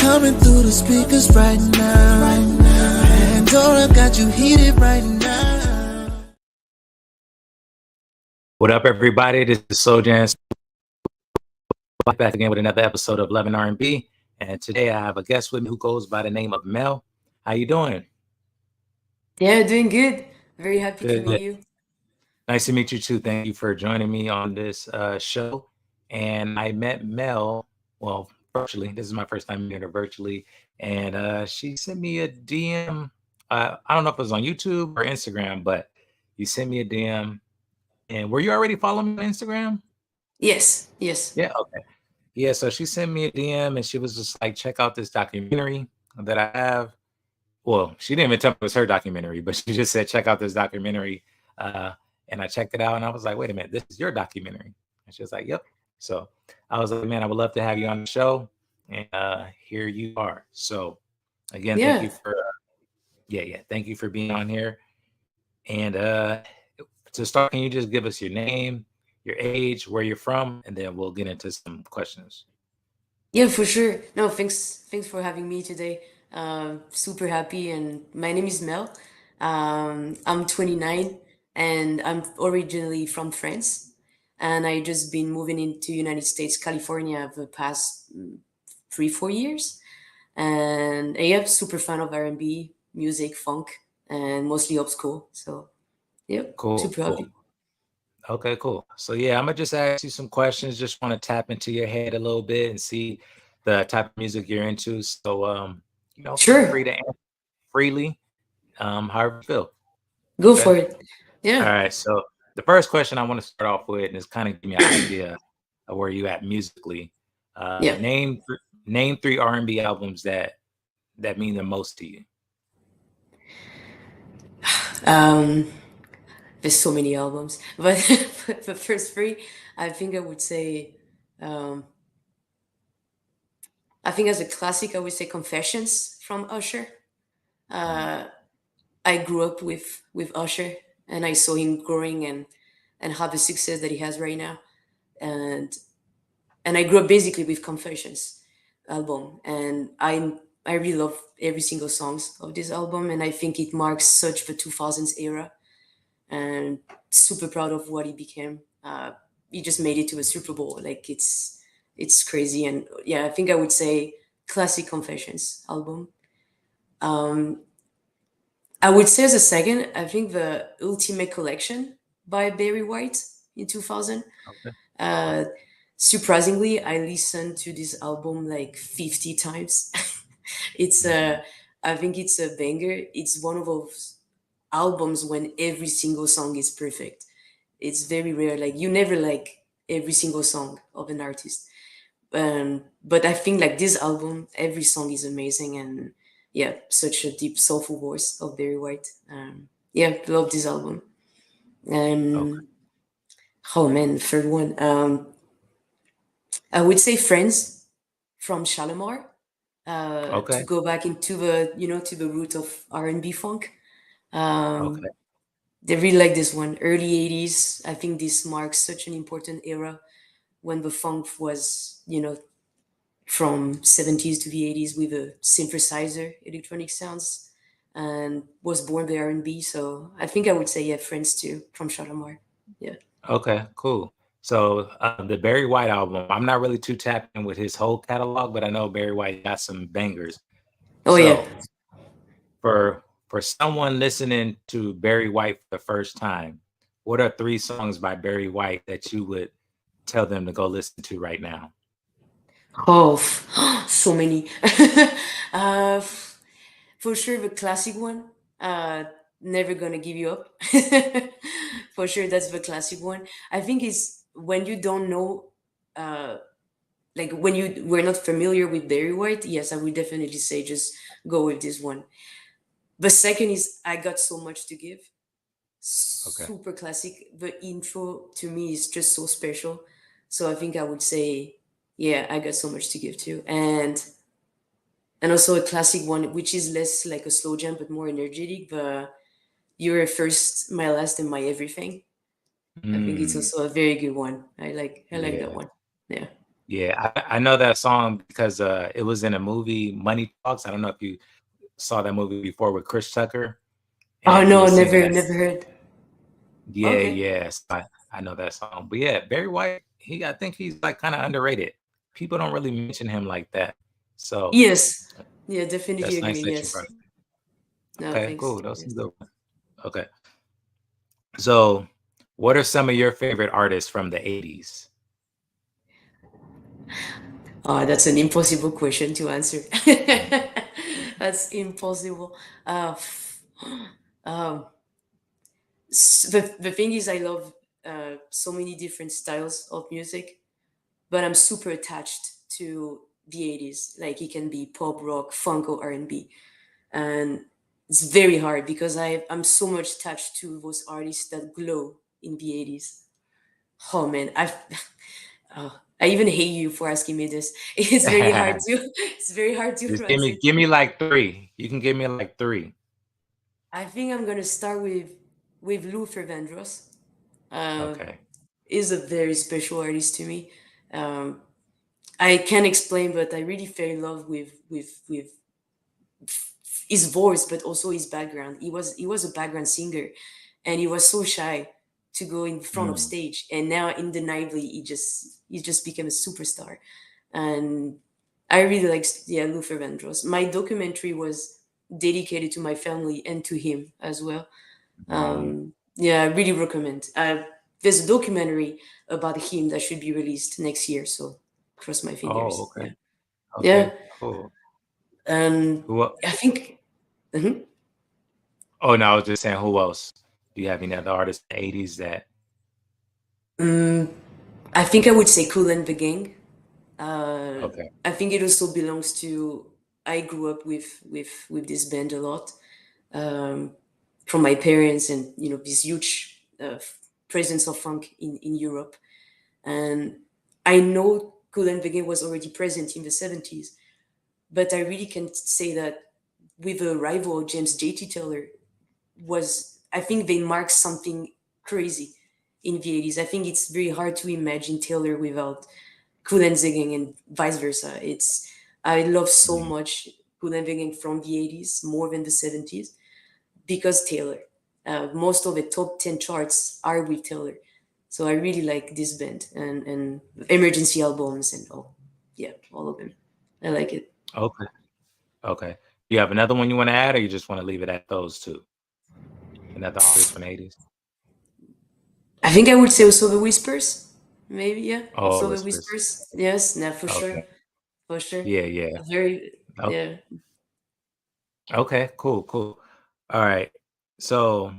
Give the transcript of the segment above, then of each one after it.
coming through the speakers right now. Pandora got you heated right now. What up, everybody? This is Slowjams4life back again with another episode of Love and R&B. And today I have a guest with me who goes by the name of Mel. How you doing? Yeah, doing good. Very happy to Good. meet you. Nice to meet you too. Thank you for joining me on this show. And I met Mel, well, virtually. This is my first time meeting her virtually. And she sent me a DM. I don't know if it was on YouTube or Instagram, but you sent me a DM. And were you already following me on Instagram? Yes. Yeah, okay. Yeah, so she sent me a DM and she was just like, check out this documentary that I have. Well, she didn't even tell me it was her documentary, but she just said, check out this documentary. And I checked it out and I was like, wait a minute, this is your documentary. And she was like, yep. So I was like, man, I would love to have you on the show. And here you are. So again, thank you Yeah. for, thank you for being on here. And to start, can you just give us your name, your age, where you're from, and then we'll get into some questions. Yeah, for sure. No, thanks for having me today. Super happy. And my name is Mel. I'm 29 and I'm originally from France. And I just been moving into United States, California the past 3, 4 years. And yeah, super fan of R&B, music, funk, and mostly old school. So yep, Cool, super cool. happy. Okay, cool. So yeah, I'm gonna just ask you some questions. Just want to tap into your head a little bit and see the type of music you're into. So feel free Sure, to answer freely, however you feel. go Okay. for it. All Yeah. right. So the first question I want to start off with is kind of give me an idea of where you at musically. Yeah. Name three R&B albums that mean the most to you. Um, there's so many albums, but but the first three, I think I would say, um, I think as a classic, I would say Confessions from Usher. Mm. Uh, I grew up with Usher, and I saw him growing and have the success that he has right now, and and I grew up basically with Confessions album, and I really love every single songs of this album, and I think it marks such the 2000s era and super proud of what he became. He just made it to a Super Bowl. Like it's crazy. And yeah, I think I would say classic Confessions album. Um, I would say as a second, I think the Ultimate Collection by Barry White in 2000. Okay. Uh, Surprisingly, I listened to this album like 50 times. it's Mhm. a, I think it's a banger. It's one of those albums when every single song is perfect. It's very rare. Like you never like every single song of an artist. But I think like this album, every song is amazing and yeah, such a deep, soulful voice of Barry White. Yeah, love this album. Okay. Um, oh man, third one. I would say Friends from Shalimar. To Okay. go back into the to the root of R&B funk. Um, Okay. they really like this one. Early 80s. I think this marks such an important era when the funk was, from 70s to the 80s with a synthesizer, electronic sounds, and was born by R&B. So I think I would say, yeah, Friends too, from Shalimar. Yeah. Okay, cool. So the Barry White album, I'm not really too tapped in with his whole catalog, but I know Barry White got some bangers. Oh, yeah. So for someone listening to Barry White for the first time, what are three songs by Barry White that you would tell them to go listen to right now? Oh, so many. uh, for sure, the classic one. Never gonna give you up. For sure, that's the classic one. I think it's when you don't know, uh, like when you were not familiar with Barry White. Yes, I would definitely say just go with this one. The second is I got so much to give. Okay. Super classic. The intro to me is just so special. So I think I would say, yeah, I got so much to give too. And also a classic one, which is less like a slow jam but more energetic. The You're First, My Last, and My Everything. I think it's Mm, also a very good one. I like that yeah. one. Yeah. Yeah, I know that song because it was in a movie, Money Talks. I don't know if you saw that movie before with Chris Tucker, Oh and he no, was singing never, that. never heard. Yeah, Okay. yes, I know that song. But yeah, Barry White, I think he's like kind of underrated. People don't really mention him like that. So Yes. Yeah, definitely that's nice agree. that you Yes. brought it. No, Okay, thanks. cool. Those some Yes. good ones. Okay. So what are some of your favorite artists from the 80s? That's an impossible question to answer. Mhm. That's impossible. Um, the thing is, I love so many different styles of music, but I'm super attached to the 80s. Like it can be pop, rock, funk, or R&B. And it's very hard because I'm so much attached to those artists that glow in the 80s. Oh man, I even hate you for asking me this. It's very hard to it's very hard to Just answer. give me like three. You can give me like three. I think I'm gonna start with Luther Vandross. Uh, Okay. is a very special artist to me. Um, I can't explain, but I really fell in love with his voice, but also his background. He was a background singer, and he was so shy to go in front of Mm. stage. And now, undeniably, he just became a superstar. And I really like, yeah, Luther Vandross. My documentary was dedicated to my family and to him as well. Um, Yeah, I really recommend. There's a documentary about him that should be released next year. So cross my oh, fingers. okay. Yeah, yeah. Okay, cool. And Who el- I think. Mhm. Oh no, I was just saying who else? Do you have any other artists in the 80s that I think I would say Cool and the Gang. okay. I think it also belongs to. I grew up with this band a lot, from my parents, and this huge presence of funk in Europe. And I know Cool and the Gang was already present in the 70s, but I really can say that with the arrival of James J.T. Taylor, I think they marked something crazy in the 80s. I think it's very hard to imagine Taylor without Cool and Zigging and vice versa. I love so Mhm. much Cool and Zigging from the 80s more than the 70s because Taylor. Most of the top 10 charts are with Taylor. So I really like this band and emergency albums and all. Yeah, all of them. I like it. Okay. Okay. You have another one you want to add, or you just want to leave it at those two? Another artist from the 80s? I think I would say also the Whispers. Maybe, yeah. Oh, Also the Whispers. Whispers. Yes, no, for sure. Okay. For sure. Yeah, yeah. Very, Oh, yeah. okay, cool, cool. All right. So,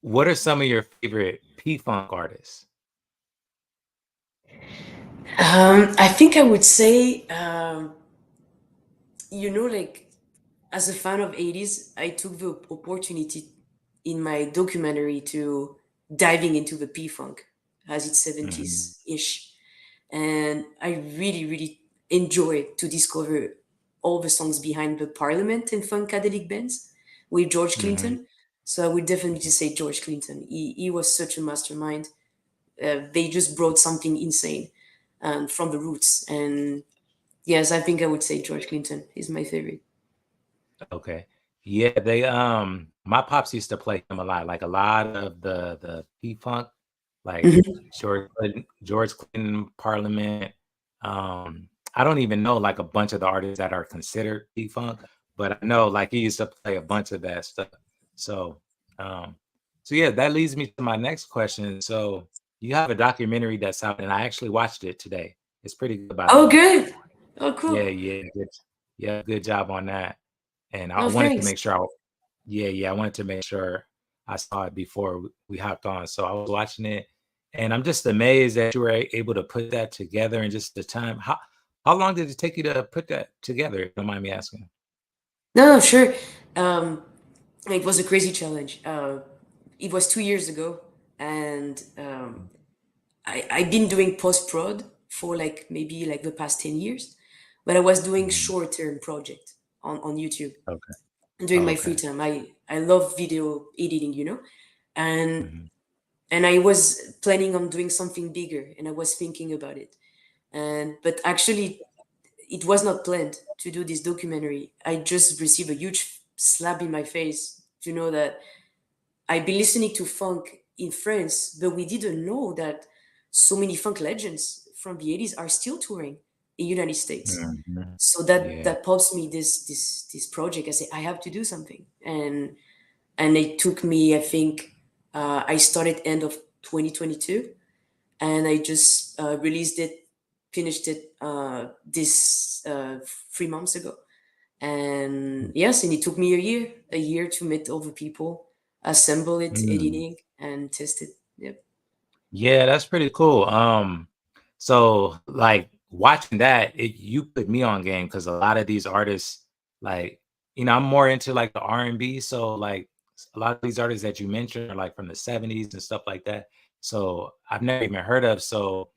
what are some of your favorite P-Funk artists? I think I would say, like as a fan of 80s, I took the opportunity in my documentary to diving into the P-Funk as it's Mhm. 70s-ish. And I really, really enjoyed to discover all the songs behind the Parliament and Funkadelic bands with George Mhm. Clinton. So I would definitely Mhm. say George Clinton. He was such a mastermind. They just brought something insane from the roots. And yes, I think I would say George Clinton is my favorite. Okay. Yeah, my pops used to play him a lot, like a lot of the P-Funk, like Mhm. George Clinton, Parliament. I don't even know like a bunch of the artists that are considered P-Funk, but I know like he used to play a bunch of that stuff. So, um, so yeah, that leads me to my next question. So you have a documentary that's out, and I actually watched it today. It's pretty good, by the Oh, way. good. Oh, Yeah, cool. yeah, yeah, good job on that. And I Oh, wanted to thanks. make sure yeah, yeah, I wanted to make sure I saw it before we hopped on. So I was watching it, and I'm just amazed that you were able to put that together in just the time. How long did it take you to put that together? If you don't mind me asking. No, no, sure. Um, it was a crazy challenge. It was 2 years ago, and I've been doing post prod for like maybe like the past 10 years, but I was doing Mhm. short term project on YouTube Okay. during my free Okay. time. I love video editing, and Mhm. and I was planning on doing something bigger, and I was thinking about it. And but actually, it was not planned to do this documentary. I just received a huge slap in my face to know that I've been listening to funk in France, but we didn't know that so many funk legends from the 80s are still touring in United States. Mhm. So that Yeah. that pops me this project. I say I have to do something, and it took me, I think, I started end of 2022, and I just released it, finished it this 3 months ago. And yes, and it took me a year to meet all the people, assemble it, Mm. editing, and test it. Yep. Yeah, that's pretty cool. So like watching that, you put me on game because a lot of these artists, like, I'm more into like the R&B. So like a lot of these artists that you mentioned are like from the 70s and stuff like that. So I've never even heard of. So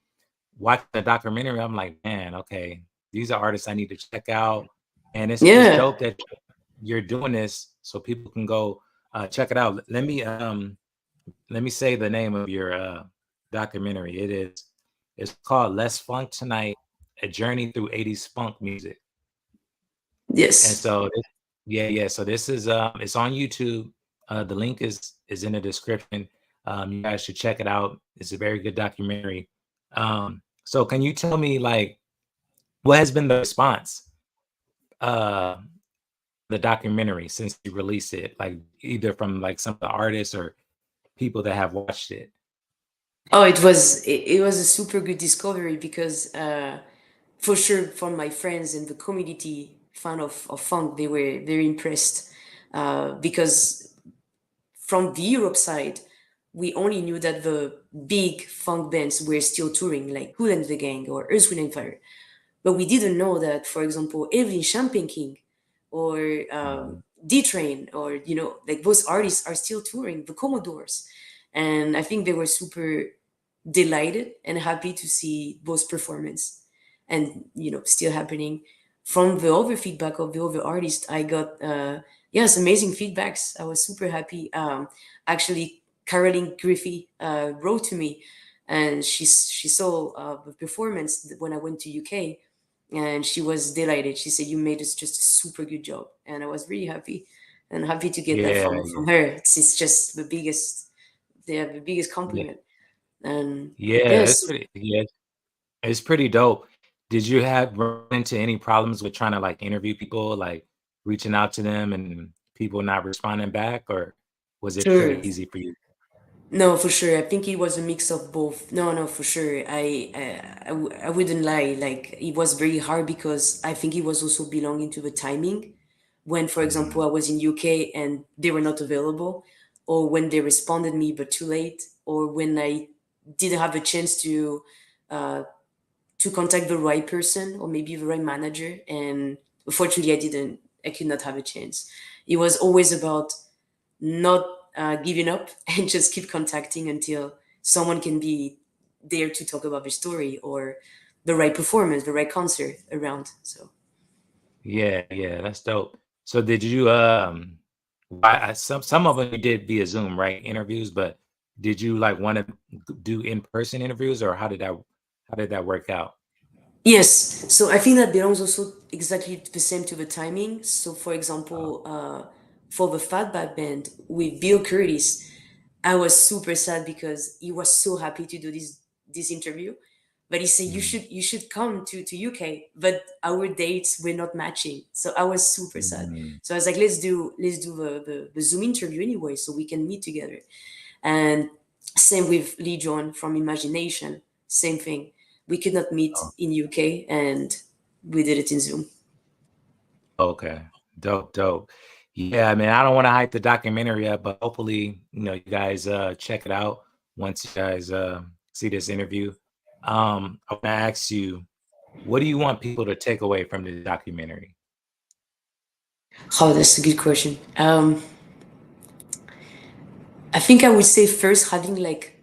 watching the documentary, I'm like, man, okay, these are artists I need to check out. And it's Yeah. dope that you're doing this so people can go check it out. Let me say the name of your documentary. It's called Let's Funk Tonight, A Journey Through 80s Funk Music. And Yes. so yeah, yeah. So this is it's on YouTube. The link is in the description. You guys should check it out. It's a very good documentary. So can you tell me like what has been the response uh the documentary since you released it? Like either from like some of the artists or people that have watched it. Oh, it was a super good discovery because for sure from my friends in the community fan of funk, they were very impressed because from the Europe side, we only knew that the big funk bands were still touring, like Kool and the Gang or Earth, Wind and Fire. But we didn't know that, for example, Evelyn Champagne King or Mhm. D Train or, like those artists are still touring, the Commodores. And I think they were super delighted and happy to see those performance and, still happening. From the other feedback of the other artists, I got, yes, amazing feedbacks. I was super happy. Actually, Caroline Griffey wrote to me, and she saw the performance when I went to UK, and she was delighted. She said, "You made us just a super good job," and I was really happy, and happy to get that Yeah, from her. It's just the biggest, they have the biggest yeah, compliment. And yeah. yes, It's pretty dope. Did you have run into any problems with trying to like interview people, like reaching out to them and people not responding back, or was it sure. pretty easy for you? No, for sure. I think it was a mix of both. No, no, for sure. I wouldn't lie. Like it was very hard because I think it was also belonging to the timing. When, for example, Mhm. I was in UK and they were not available, or when they responded me but too late, or when I didn't have a chance uh, to contact the right person or maybe the right manager. And unfortunately, I didn't. I could not have a chance. It was always about not giving up and just keep contacting until someone can be there to talk about the story or the right performance, the right concert around. So Yeah, yeah, that's dope. So did you some of them you did via Zoom, right? Interviews, but did you like want to do in-person interviews or how did that work out? yes, so I think that belongs also exactly the same to the timing. So for Oh, example, for the Fatback Band with Bill Curtis, I was super sad because he was so happy to do this interview, but he said mm, you should come to UK, but our dates were not matching, so I was super sad. mm. So I was like, let's do the Zoom interview anyway, so we can meet together. And same with Lee John from Imagination, same thing. We could not meet Oh, in UK, and we did it in Zoom. okay. Dope, dope. Yeah, man, I don't want to hype the documentary up, but hopefully, you guys check it out once you guys see this interview. I want to ask you, what do you want people to take away from the documentary? Oh, that's a good question. I think I would say first having like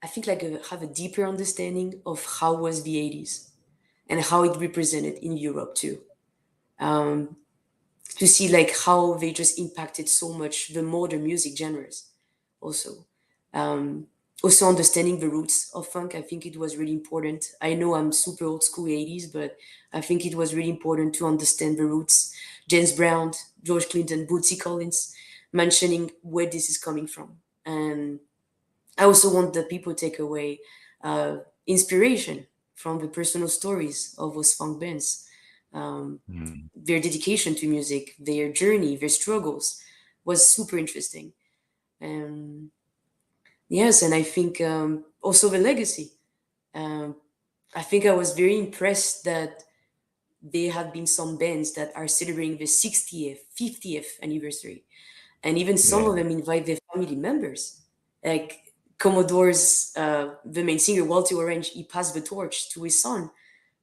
I think like have a deeper understanding of how was the 80s and how it represented in Europe too. Um, to see like how they just impacted so much the modern music genres also. Also understanding the roots of funk. I think it was really important. I know I'm super old school 80s, but I think it was really important to understand the roots. James Brown, George Clinton, Bootsy Collins, mentioning where this is coming from. And I also want the people to take away inspiration from the personal stories of those funk bands, Mm. their dedication to music, their journey, their struggles was super interesting. Um, yes, and I think also the legacy. Um, I think I was very impressed that there have been some bands that are celebrating the 60th, 50th anniversary, and even some of Yeah. them invite their family members. Like Commodore's, the main singer Walter Orange, he passed the torch to his son.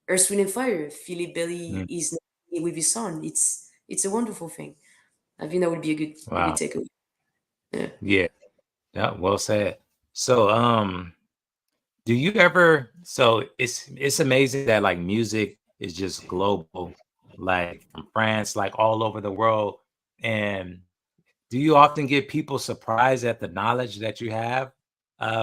Earth, Wind and Fire, Philip Bailey Mm. is now with his son. It's a wonderful thing. I think that would be a good Wow. takeaway. Yeah. Yeah. Yeah. Well said. So, do you ever? So it's amazing that like music is just global, like from France, like all over the world. And do you often get people surprised at the knowledge that you have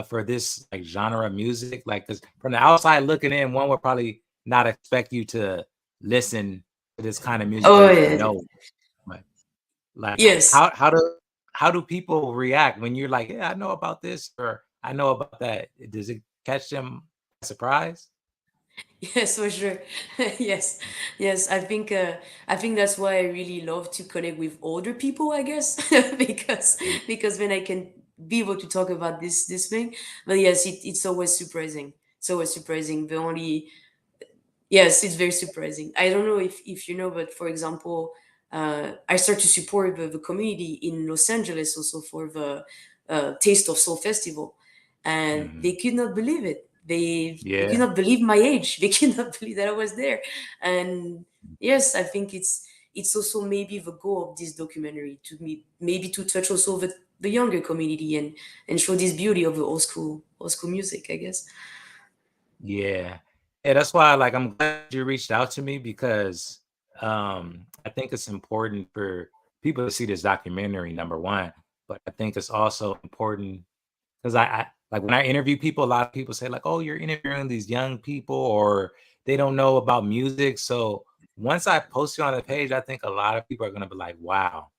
for this like genre of music? Like, because from the outside looking in, one would probably not expect you to listen to this kind of music or Oh even yeah. know. But like, Yes. how do people react when you're like, yeah, I know about this or I know about that? Does it catch them by surprise? Yes, for sure. Yes, yes. I think that's why I really love to connect with older people. I guess Mm. because then I can be able to talk about this thing. But yes, it's always surprising. It's always surprising. The only Yes, it's very surprising. I don't know if you know, but for example, I start to support the community in Los Angeles also for the Taste of Soul Festival, and Mhm. they could not believe it. They could Yeah. not believe my age. They could not believe that I was there. And yes, I think it's also maybe the goal of this documentary to me maybe to touch also the younger community and show this beauty of the old school music. I guess. Yeah. Yeah, that's why like I'm glad you reached out to me because I think it's important for people to see this documentary, number one. But I think it's also important because I like when I interview people, a lot of people say, like, oh, you're interviewing these young people or they don't know about music. So once I post you on the page, I think a lot of people are gonna be like, wow,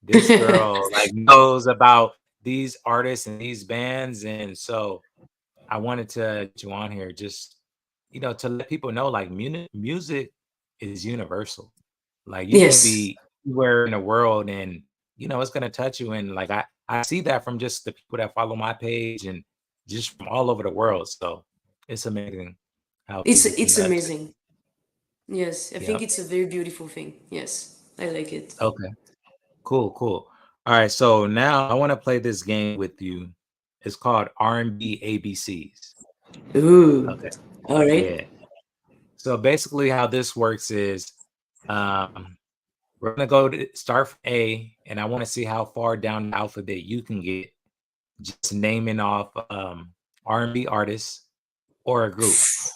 this girl like knows about these artists and these bands. And so I wanted to get you on here just, to let people know like music is universal. Like you can Yes. be anywhere in the world and it's gonna touch you. And like I see that from just the people that follow my page and just from all over the world. So it's amazing how music can It's touch. amazing. Yes, I think Yep. it's a very beautiful thing. Yes, I like it. Okay. Cool, cool. All right. So now I want to play this game with you. It's called R&B ABCs. Ooh, Okay. all right. Yeah. So basically, how this works is um, we're gonna go to start from A, and I want to see how far down the alphabet you can get, just naming off R&B artists or a group. So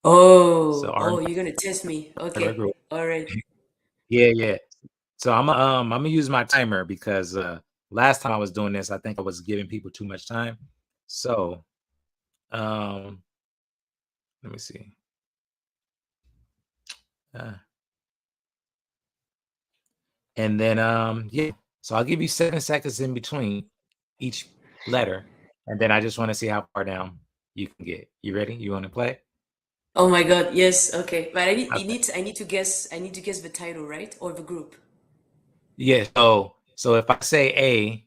Oh, R&B you're gonna test me. or a Okay, group. all right. Yeah, yeah. So I'm gonna use my timer because last time I was doing this, I think I was giving people too much time. So um, let me see. Uh, and then yeah. So I'll give you 7 seconds in between each letter, and then I just want to see how far down you can get. You ready? You want to play? Oh my God, yes. Okay, but Okay. I need to guess. I need to guess the title, right, or the group. Yeah. So if I say A,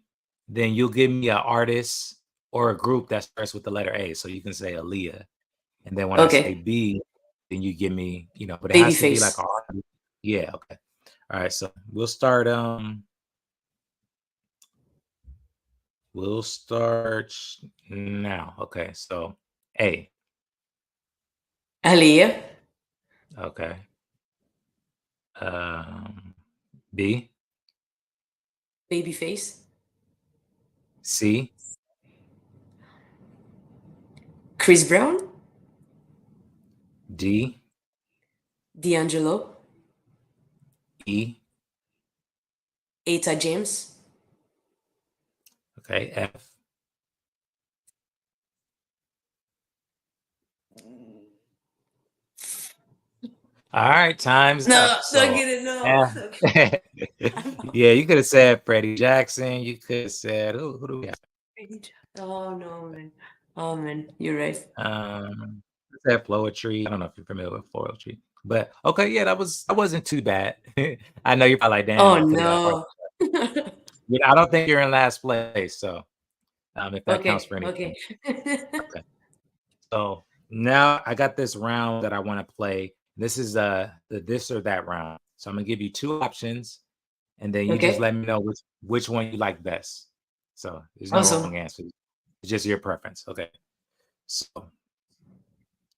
then you'll give me an artist or a group that starts with the letter A. So you can say Aaliyah, and then when I say Okay, B, then you give me, but it has to be like Babyface. a R&B. Yeah. Okay. All right. So we'll start. We'll start now. Okay. So A. Aaliyah. Okay. B. Babyface. C. Chris Brown. D. D'Angelo. E. Eta James. Okay, F. All right, time's No, up. don't So, get it. No. yeah, Okay. yeah, you could have said Freddie Jackson. You could have said who do we have? Oh no, man. Oh man, you're right. I said Floetry. I don't know if you're familiar with Floetry, but okay, yeah, that wasn't too bad. I know you're probably like, Oh damn, I could have got hard. no. Yeah, I don't think you're in last place, so if that counts Okay, for anything. okay. Okay. So now I got this round that I want to play. This is the this or that round. So I'm gonna give you two options, and then you just Okay. let me know which one you like best. So there's no Awesome. wrong answer. It's just your preference. Okay. So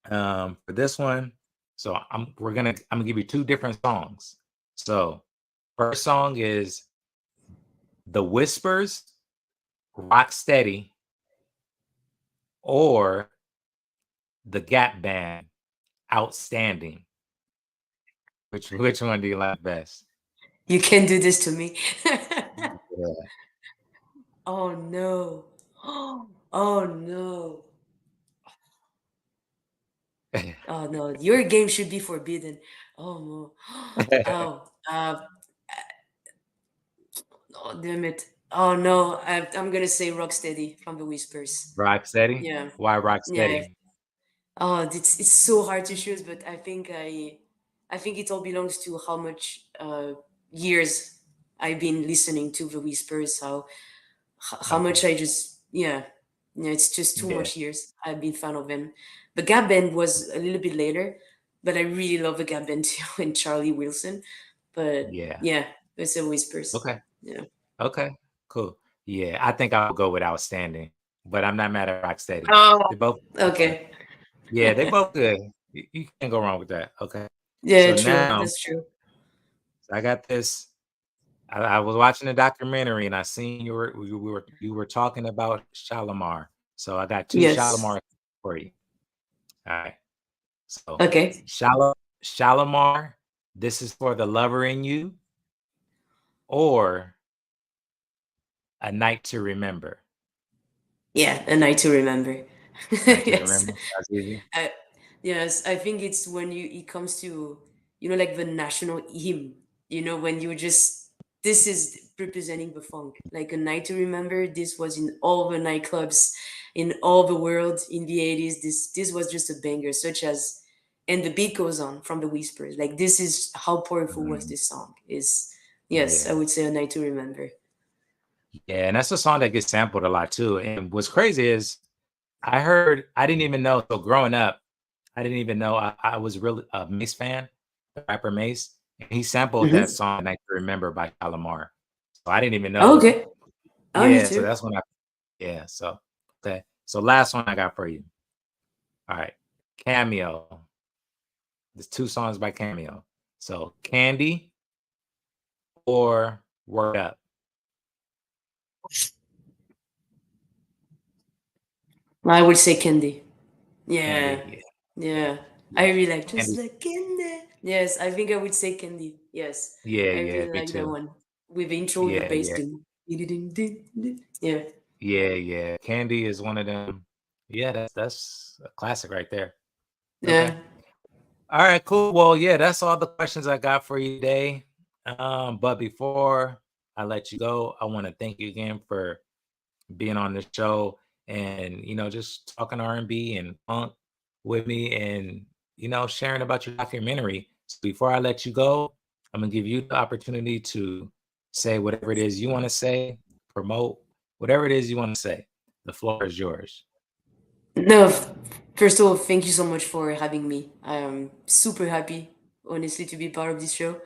for this one, so I'm gonna give you two different songs. So first song is The Whispers, Rock Steady, or the Gap Band, Outstanding. Which one do you like best? You can do this to me. Yeah. Oh no. Oh no. Oh no. Your game should be forbidden. Oh no. Oh. Oh damn it. Oh no. I'm gonna say Rocksteady from the Whispers. Rocksteady? Yeah. Why Yeah. Rocksteady? Oh, it's so hard to choose, but I think it all belongs to how much years I've been listening to the Whispers. How Okay. much I just yeah, it's just too Yeah. much years I've been fan of them. The Gap Band was a little bit later, but I really love the Gap Band too and Charlie Wilson. But Yeah. yeah, it's the Whispers. Okay. Yeah. Okay. Cool. Yeah, I think I'll go with Outstanding, but I'm not mad at Rocksteady. Oh, They both good. okay. Yeah, they both good. You can't go wrong with that. Okay. Yeah, So true. now That's true. I got this. I was watching a documentary and I seen you were talking about Shalimar. So I got two Yes. Shalimar for you. All right. So Okay. Shalimar, This Is for the Lover in You, or A Night to Remember. Yeah, a night to remember. Night to Yes. Remember. That's easy. I, yes, I think it's when it comes to, like the national hymn, when you just, this is representing the funk. Like a night to remember, this was in all the nightclubs in all the world in the 80s. This was just a banger, such as, and the beat goes on from the Whispers. Like this is how powerful was Mhm. this song. Is yes, I Yeah. would say a night to remember. Yeah. And that's a song that gets sampled a lot too. And what's crazy is I didn't even know. So growing up, I didn't even know I was really a Mace fan, the rapper Mace. And he sampled that Hmm. song Night to Remember by Shalimar. So I didn't even Oh, know. okay. Oh, me Yeah. So too. that's when yeah. So, okay. So last one I got for you. All right. Cameo. There's two songs by Cameo. So Candy or Word Up. I would say candy. Candy. Yeah, Yeah. Yeah. yeah. I Yeah. really like just Candy. like candy. Yes, I think I would say candy. Yes, Yeah, I yeah, really me like that too. one with the intro, the Yeah, bass. yeah. Ding, ding, ding, ding, ding. Yeah, Yeah, yeah. Candy is one of them. Yeah, that's a classic right there. Okay. yeah. All right, cool. Well, yeah, that's all the questions I got for you today. But before I let you go, I want to thank you again for being on the show and just talking R&B and funk with me and sharing about your documentary. So before I let you go, I'm gonna give you the opportunity to say whatever it is you want to say, promote whatever it is you want to say. The floor is yours. No, first of all, thank you so much for having me. I'm super happy, honestly, to be part of this show.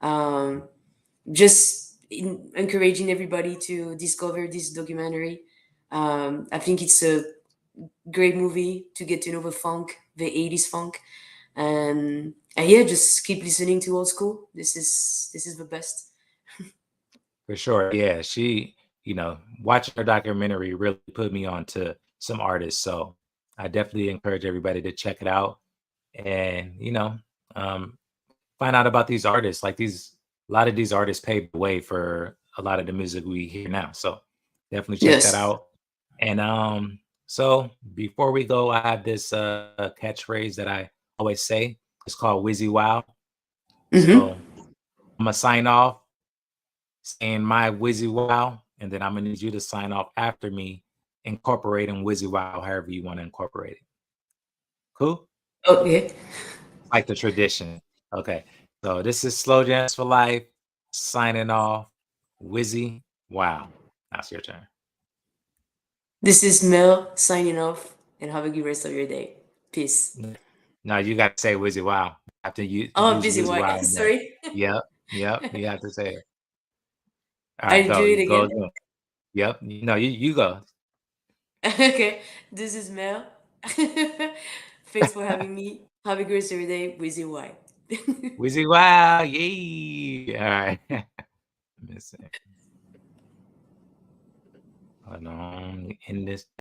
Um, just encouraging everybody to discover this documentary. I think it's a great movie to get to know the funk, the 80s funk. And yeah, just keep listening to old school. This is the best. For sure. Yeah, watching her documentary really put me on to some artists. So I definitely encourage everybody to check it out and, um, find out about these artists. Like a lot of these artists paved the way for a lot of the music we hear now. So Definitely check that Yes. out. And so before we go, I have this catchphrase that I always say. It's called Wizzy Wow. Mm-hmm. So I'm gonna sign off saying my Wizzy Wow, and then I'm gonna need you to sign off after me, incorporating Wizzy Wow however you want to incorporate it. Cool? Okay. Like the tradition. Okay. So this is Slow Jams for Life signing off. Wizzy Wow. That's your turn. This is Mel signing off, and have a good rest of your day. Peace. No, you got to say Wizzy Wow after you Oh, use busy Wizzy white. Wow in there. Sorry. Yep. Yep. You have to say it. All right, I'll go. do it You go again. again. Yep. No, you go. Okay. This is Mel. Thanks for having me. Have a good rest of your day. Busy white. Wizzy Wow. Yay. All right. Let me see. Hold on. In this